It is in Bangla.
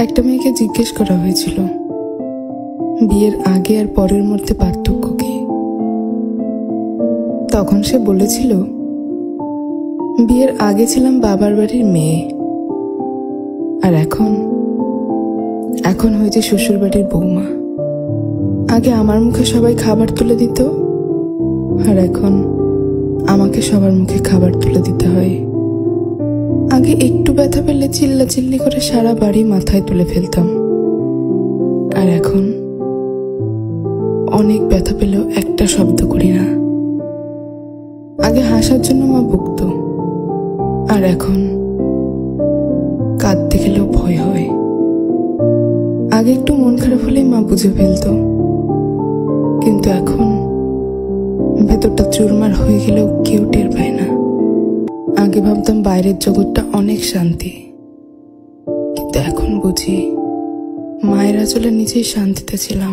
একটা মেয়েকে জিজ্ঞেস করা হয়েছিল বিয়ের আগে আর পরের মধ্যে পার্থক্য কি। তখন সে বলেছিল, বিয়ের আগে ছিলাম বাবার বাড়ির মেয়ে, আর এখন হয়েছে শ্বশুর বাড়ির বৌমা। আগে আমার মুখে সবাই খাবার তুলে দিত, আর এখন আমাকে সবার মুখে খাবার তুলে দিতে হয়। আগে একটু ব্যথা পেলে চিল্লাচিল্লি করে সারা বাড়ি মাথায় তুলে ফেলতাম, আর এখন অনেক ব্যথা পেলেও একটা শব্দ করি না। আগে হাসার জন্য মা বকতো, আর এখন কাঁদতে গেলেও ভয় হয়। আগে একটু মন খারাপ হলেই মা বুঝে ফেলতো, কিন্তু এখন ভেতরটা চুরমার হয়ে গেলেও কেউ টের পায় না। আগে ভাবতাম বাইরের জগৎটা অনেক শান্তি, কিন্তু এখন বুঝি মায়ের আঁচলে নিজেই শান্তিতে ছিলাম।